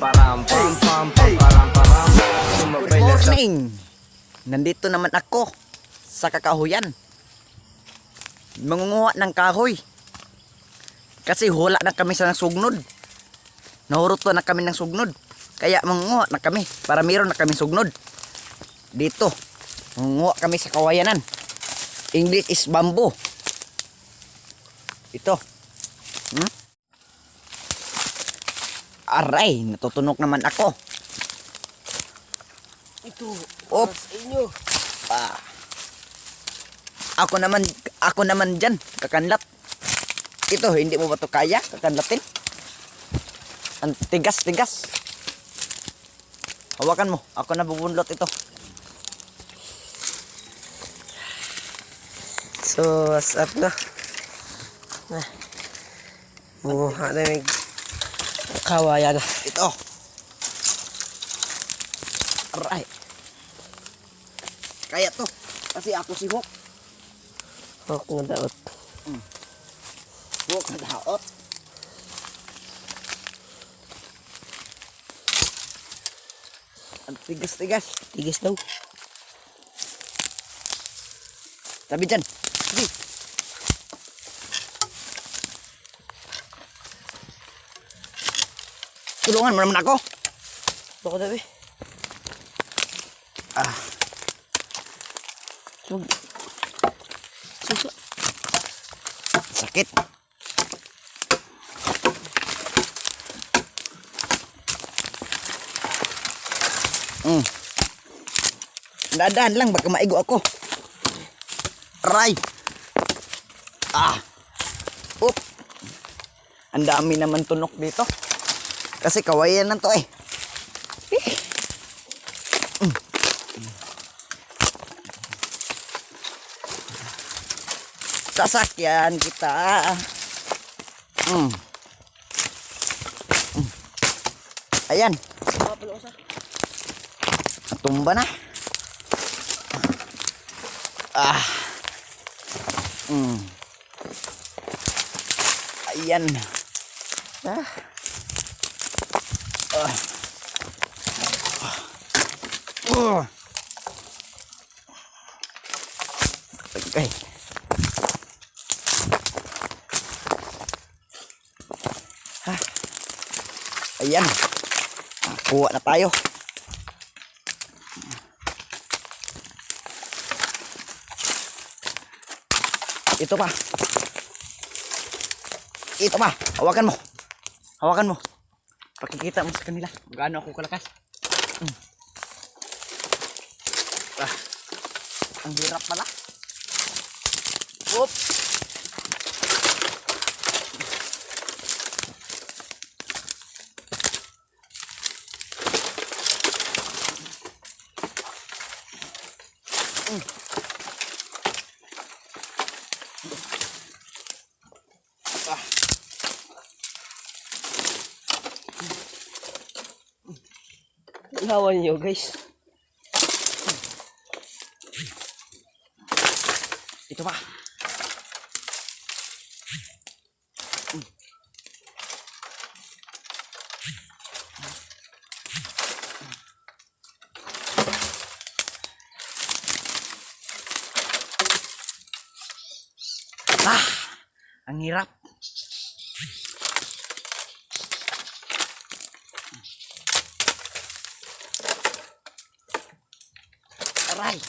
Good morning! Nandito naman ako sa kakahuyan. Mangunguha ng kahoy. Kasi hula na kami sa sugnod. Nahuruto na kami ng sugnod. Kaya mangunguha na kami para meron na kami sugnod. Dito, mangunguha kami sa kawayanan. English is bamboo. Ito. Aray, natutunok naman ako. Ito, Op. sa inyo. Ako naman dyan, kakanlat. Ito, hindi mo ba ito kaya? Kakanlatin? Ang tigas. Hawakan mo, ako na bubunlot ito. So, what's up na? Buha na yung kawayan. Ito. Aray. Kaya to, kasi ako si Hawk. Hawk nga daot. Hawk na daot. Ang tigas. Tigis daw. Tabi dyan. Sige. Tulungan mo naman ako. Bako daw eh. Suso. Sakit. Dadaan lang, baka maigo ako. Aray. Up. Ang dami naman tunok dito. Kasi kawayan na to eh. Sasakyan kita. Ayan. Tumba na. Ayan. Okay. Ayan. Kuha na tayo. Ito pa. Hawakan mo. Pakikita mo sa kanila. Gaano ako kalakas. Ang hirap pala. Oops. Ihawan nyo guys. Ito pa. Ang hirap. Aray.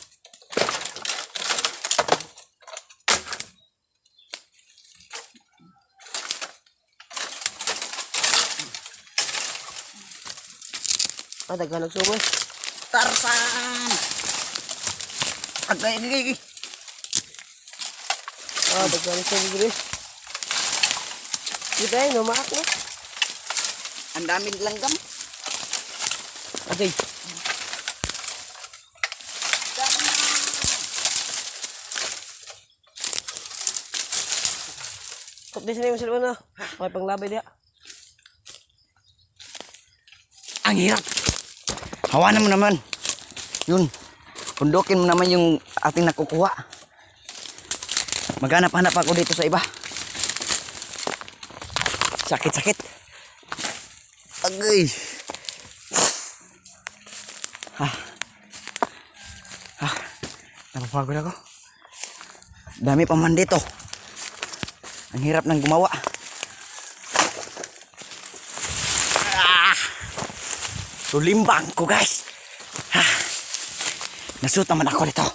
Daghan og sumoy. Tarsan. Agay. Daghan og sumoy. Kita ay numaak na. Ang daming langgam. Okay. Kapis na yung silman na. May panglabay diha. Ang hirap. Hawanan mo naman. Yun. Pundukin mo naman yung ating nakukuha. Maghanap-hanap ako dito sa iba. Sakit. Agay. Napapagod ako. Dami pa man dito. Ang hirap ng gumawa. Tulimbang ko guys. Nasut naman ako dito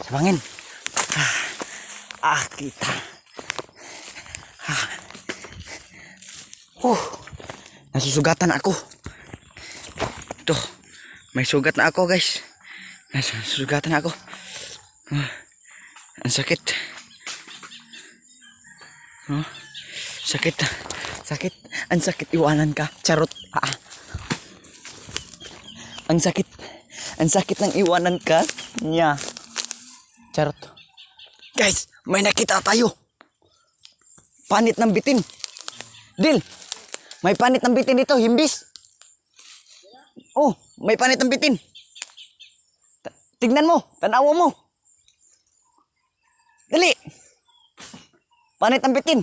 sa bangin. Kita. Nasusugatan ako. Ito. May sugat na ako guys. Nasusugatan ako. Ang sakit. Sakit. Sakit. Ang sakit iwanan ka. Charot. Ang sakit. Ang sakit ng iwanan ka niya. Charot. Guys, may nakita tayo. Panit ng bitin. Dil. May panit ng bitin dito, himbis. Oh, may panit ng bitin. Tignan mo, tanawa mo. Dali. Panit ng bitin.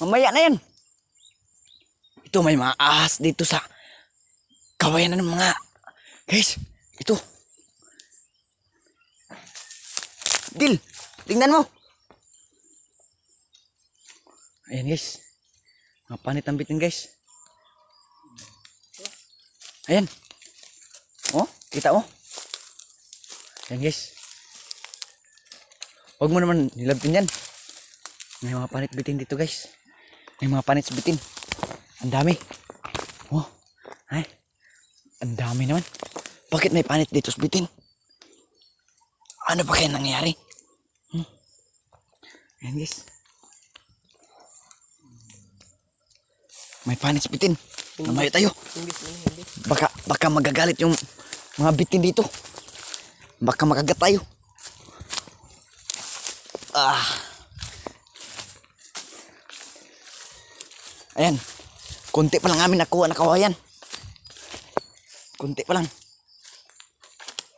Mamaya na yan. Ito may mga ahas dito sa kawayan ng mga guys. Ito. Dil, tingnan mo. Ayan guys. Mga panit ng bitin guys. Ayan. Oh, kita mo. Ayan guys. Huwag mo naman nilabtin yan. May mga panit bitin dito guys. May mga panit bitin. Ang dami. Oh, ay. Ang dami naman. Bakit may panit dito sa bitin? Ano ba kaya nangyari? Ayan guys. May panit sa bitin. Lumayo tayo. Baka magagalit yung mga bitin dito. Baka makagat tayo. Ayan. Kunti pa lang amin nakuha na kawayan. Kunti pa lang.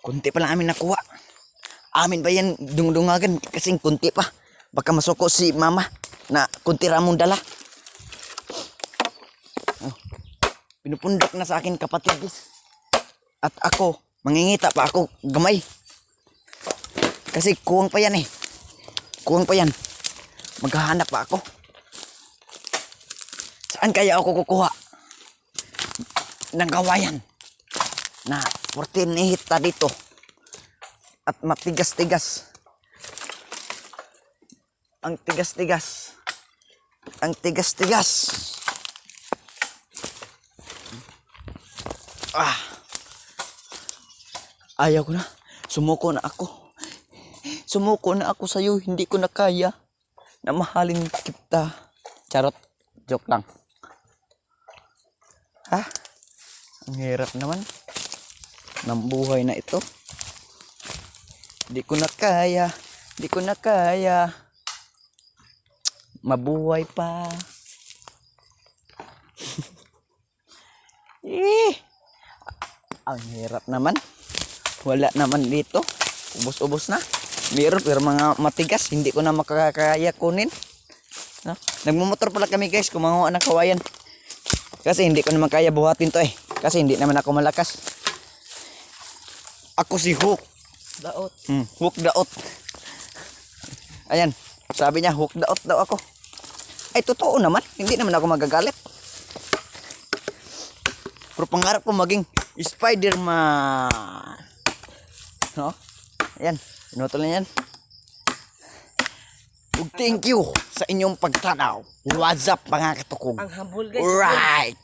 Kunti pa lang amin nakuha. Amin ba yan dungdungagan kasing kunti pa. Baka masuko si mama na kunti ramong dala. Pinupundak na sa akin kapatid guys. At ako, mangingita pa ako gamay. Kasi kuwang pa yan eh. Kuwang pa yan. Maghahanap pa ako. Saan kaya ako kukuha ng kawayan na 14 hita dito at matigas-tigas. Ang tigas-tigas. Ang tigas-tigas. Ayaw ko na. Sumuko na ako. Sumuko na ako sa'yo. Hindi ko na kaya na mahalin kita. Charot. Joke lang. Ang hirap naman ng buhay na ito. Hindi ko na kaya. Hindi ko na kaya. Mabuhay pa. Ang hirap naman. Wala naman dito. Ubos-ubos na. Meron pero mga matigas. Hindi ko na makakaya kunin. No? Nagmumotor pala kami guys. Kumanguha ng kawayan. Kasi hindi ko naman kaya buhatin to eh. Kasi hindi naman ako malakas. Ako si Hook. Daot. Hook daot. Ayan. Sabi niya hook daot daw ako. Ay totoo naman. Hindi naman ako magagalit. Pero pangarap ko maging Spider-Man. No? Ayan. Pinutol na yan. Thank you sa inyong pagtanaw. What's up mga katukog? Ang humble guys. Right.